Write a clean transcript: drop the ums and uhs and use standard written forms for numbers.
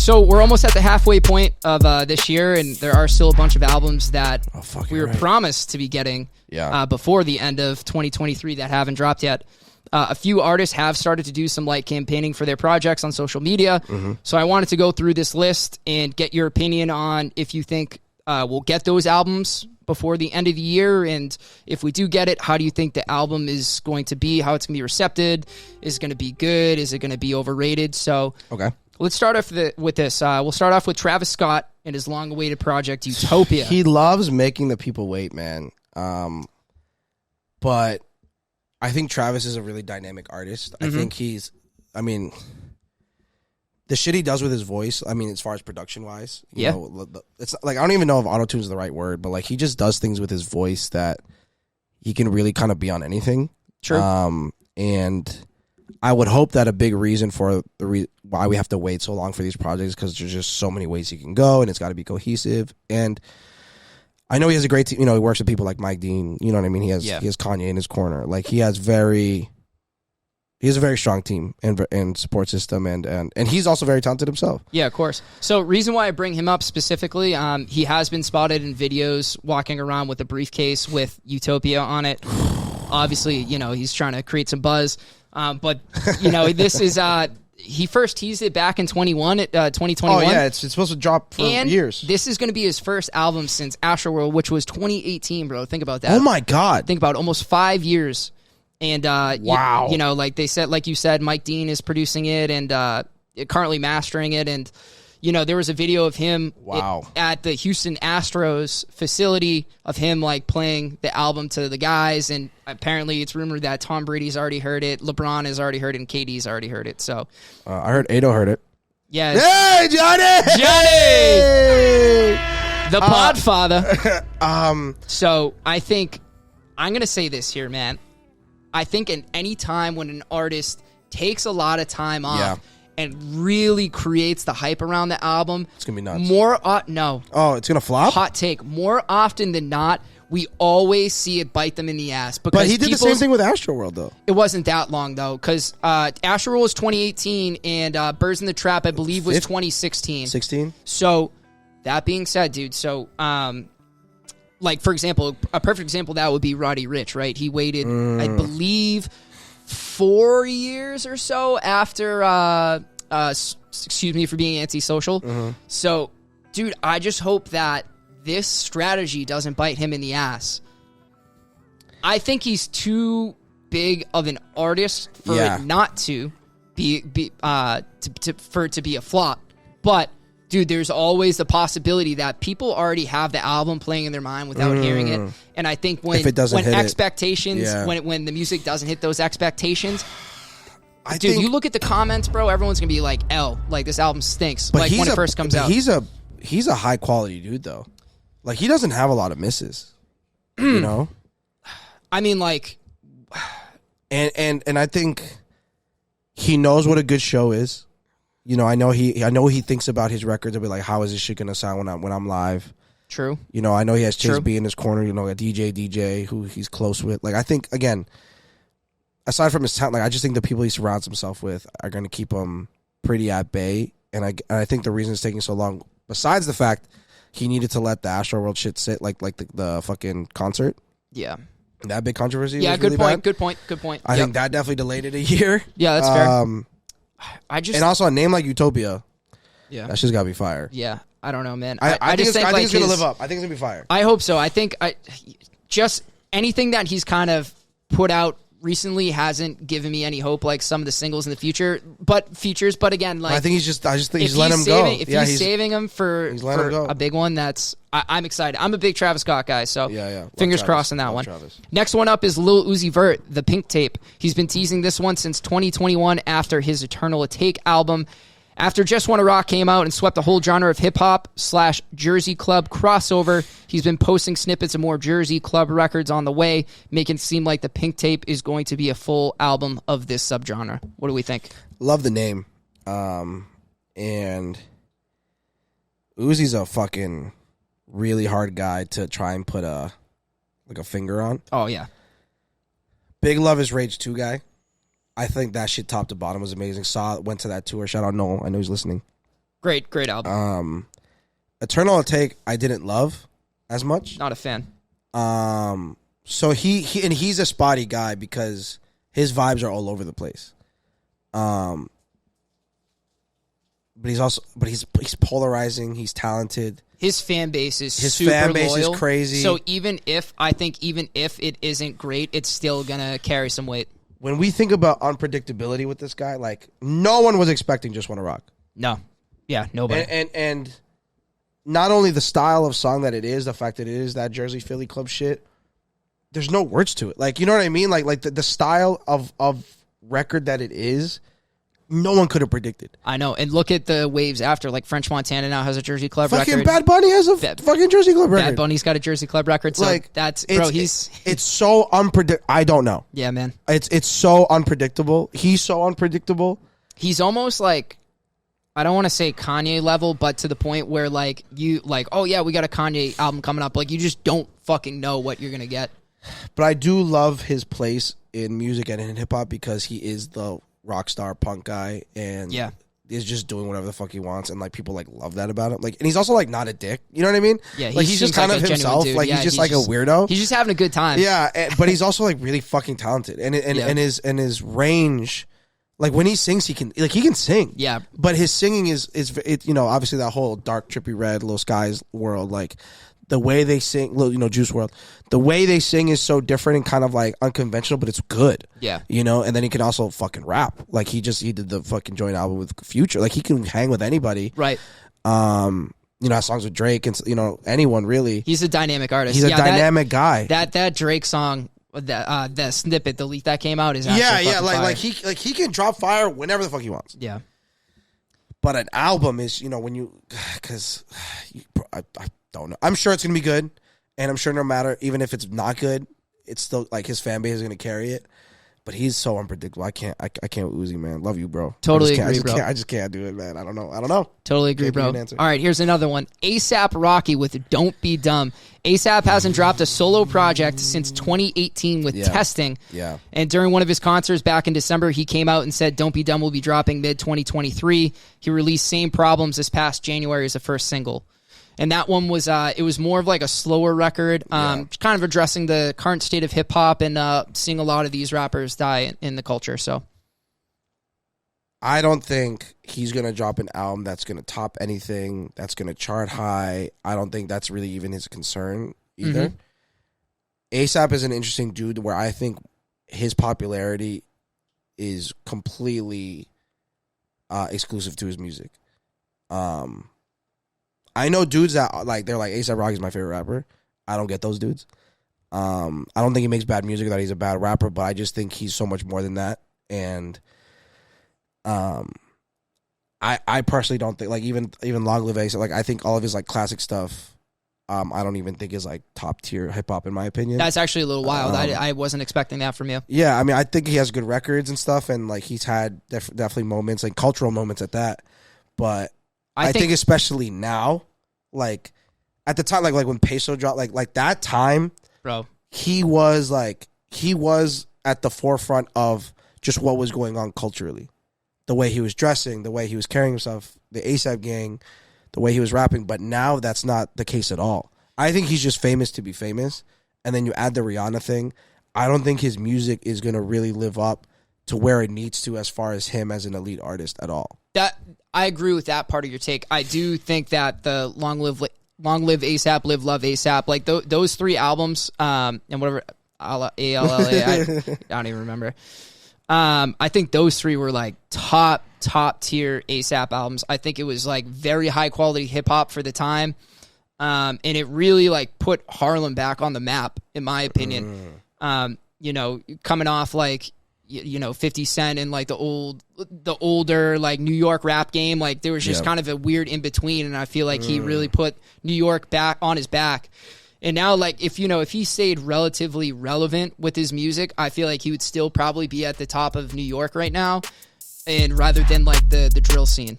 So we're almost at the halfway point of this year, and there are still a bunch of albums that we were promised to be getting before the end of 2023 that haven't dropped yet. A few artists have started to do some light campaigning for their projects on social media. So I wanted to go through this list and get your opinion on if you think we'll get those albums before the end of the year, and if we do get it, how do you think the album is going to be, how it's going to be recepted? Is it going to be good? Is it going to be overrated? So let's start off with this. We'll start off with Travis Scott and his long-awaited project, Utopia. He loves making the people wait, man. But I think Travis is a really dynamic artist. I think the shit he does with his voice, I mean, as far as production-wise, you know, it's like, I don't even know if auto-tune is the right word, but like, he just does things with his voice that he can really kind of be on anything. True. And I would hope that a big reason for why we have to wait so long for these projects, because there's just so many ways he can go, and it's got to be cohesive. And I know he has a great team. You know, he works with people like Mike Dean. You know what I mean? He has Kanye in his corner. Like, he has a very strong team and support system, and he's also very talented himself. Yeah, of course. So reason why I bring him up specifically, he has been spotted in videos walking around with a briefcase with Utopia on it. Obviously, you know, he's trying to create some buzz. But, you know, this is... he first teased it back in 2021. Oh, yeah, it's supposed to drop for years. This is going to be his first album since Astroworld, which was 2018, bro. Think about that. Oh, my God. Think about almost 5 years. And, wow. You know, like they said, like you said, Mike Dean is producing it and currently mastering it. And, you know, there was a video of him at the Houston Astros facility of him, like, playing the album to the guys. And apparently it's rumored that Tom Brady's already heard it, LeBron has already heard it, and KD's already heard it. So I heard Ado heard it. Yeah. Hey, Johnny! The Podfather. So I think, I'm going to say this here, man. I think in any time when an artist takes a lot of time off and really creates the hype around the album, it's going to be nuts. No. Oh, it's going to flop? Hot take. More often than not, we always see it bite them in the ass. But he did the same thing with Astroworld, though. It wasn't that long, though, because Astroworld was 2018, and Birds in the Trap, I believe, was 2016. 16? So, that being said, dude, so... like, for example, a perfect example of that would be Roddy Ricch, right? He waited, I believe, 4 years or so after, excuse me for being antisocial. So, dude, I just hope that this strategy doesn't bite him in the ass. I think he's too big of an artist for it not to for it to be a flop. But... dude, there's always the possibility that people already have the album playing in their mind without hearing it. And I think when expectations, when the music doesn't hit those expectations, dude, you look at the comments, bro, everyone's going to be like, like, this album stinks. But like, when it first comes out. He's a high quality dude, though. Like, he doesn't have a lot of misses, you know? I mean, like... And I think he knows what a good show is. You know, I know he thinks about his records and be like, how is this shit gonna sound when I'm live? True. You know, I know he has Chase B in his corner. You know, a DJ who he's close with. Like, I think, again, aside from his talent, like, I just think the people he surrounds himself with are gonna keep him pretty at bay. And I think the reason it's taking so long, besides the fact he needed to let the Astroworld shit sit, like the fucking concert. Yeah. That big controversy. Yeah. Was Good really point. bad. Good point. I think that definitely delayed it a year. Yeah, that's fair. And also a name like Utopia, that shit's gotta be fire. Yeah, I don't know, man. I think just think it's gonna live up. I think it's gonna be fire. I hope so. I think just anything that he's kind of put out recently hasn't given me any hope, like some of the singles in the future, but again, like, I think I just think he's letting him go. If he's saving him for a big one, I'm excited. I'm a big Travis Scott guy, so fingers crossed on that one. Travis. Next one up is Lil Uzi Vert, The Pink Tape. He's been teasing this one since 2021 after his Eternal Take album. After Just Wanna Rock came out and swept the whole genre of hip-hop / Jersey Club crossover, he's been posting snippets of more Jersey Club records on the way, making it seem like The Pink Tape is going to be a full album of this subgenre. What do we think? Love the name. And Uzi's a fucking really hard guy to try and put a finger on. Oh, yeah. Big Love is Rage 2 guy. I think that shit top to bottom was amazing. Went to that tour. Shout out Noel. I know he's listening. Great album. Eternal Atake, I didn't love as much. Not a fan. So he's a spotty guy because his vibes are all over the place. But he's polarizing. He's talented. His fan base is super loyal, is crazy. So even if it isn't great, it's still gonna carry some weight. When we think about unpredictability with this guy, like no one was expecting Just Wanna Rock. No, yeah, nobody. And not only the style of song that it is, the fact that it is that Jersey Philly club shit. There's no words to it. Like, you know what I mean? Like the style of record that it is, no one could have predicted. I know. And look at the waves after. Like, French Montana now has a Jersey Club record. Fucking Bad Bunny has a fucking Jersey Club record. Bad Bunny's got a Jersey Club record. So like, it's so unpredictable. I don't know. Yeah, man. It's so unpredictable. He's so unpredictable. He's almost like, I don't want to say Kanye level, but to the point where like oh yeah, we got a Kanye album coming up. Like, you just don't fucking know what you're gonna get. But I do love his place in music and in hip hop because he is the rock star punk guy and is just doing whatever the fuck he wants, and like people like love that about him. Like, and he's also like not a dick. You know what I mean? Yeah, like he's just kind of himself. Like he's just like a weirdo. He's just having a good time. Yeah, but he's also like really fucking talented, and his range. Like when he sings, he can sing. Yeah, but his singing is obviously that whole dark trippy red Little Skies world, like. The way they sing, Juice WRLD, the way they sing is so different and kind of like unconventional, but it's good. Yeah. And then he can also fucking rap. Like he did the fucking joint album with Future. Like he can hang with anybody. Right. Has songs with Drake and, anyone really. He's a dynamic artist. He's a dynamic guy. That Drake song, the snippet, the leak that came out is like he can drop fire whenever the fuck he wants. Yeah. But an album is, when you, because I don't know. I'm sure it's going to be good, and I'm sure no matter, even if it's not good, it's still, like, his fan base is going to carry it. But he's so unpredictable. I can't Uzi, man. Love you, bro. Totally agree, bro. I just can't do it, man. I don't know. Totally agree, bro. All right, here's another one. A$AP Rocky with Don't Be Dumb. A$AP hasn't dropped a solo project since 2018 with Testing. Yeah. And during one of his concerts back in December, he came out and said Don't Be Dumb will be dropping mid-2023. He released Same Problems this past January as the first single. And that one was, it was more of like a slower record, kind of addressing the current state of hip-hop and seeing a lot of these rappers die in the culture, so. I don't think he's going to drop an album that's going to top anything, that's going to chart high. I don't think that's really even his concern either. Mm-hmm. A$AP is an interesting dude where I think his popularity is completely exclusive to his music. I know dudes that like they're like A$AP Rocky's my favorite rapper. I don't get those dudes. I don't think he makes bad music, that he's a bad rapper, but I just think he's so much more than that. And I personally don't think like even Long Live A$AP, like I think all of his like classic stuff, I don't even think is like top tier hip hop in my opinion. That's actually a little wild. I wasn't expecting that from you. Yeah, I mean I think he has good records and stuff, and like he's had definitely moments, like cultural moments at that, but. I think especially now, like at the time, like when Peso dropped, like that time, bro, he was at the forefront of just what was going on culturally, the way he was dressing, the way he was carrying himself, the A$AP gang, the way he was rapping. But now that's not the case at all. I think he's just famous to be famous, and then you add the Rihanna thing. I don't think his music is gonna really live up to where it needs to as far as him as an elite artist at all. That I agree with that part of your take. I do think that the Long Live A$AP, Live Love A$AP, like those three albums, and whatever ALLA, I don't even remember. I think those three were like top tier A$AP albums. I think it was like very high quality hip hop for the time, and it really like put Harlem back on the map, in my opinion. Coming off like. 50 Cent and like the older like New York rap game, like there was just kind of a weird in between, and I feel like he really put New York back on his back. And now like if he stayed relatively relevant with his music, I feel like he would still probably be at the top of New York right now, and rather than like the drill scene.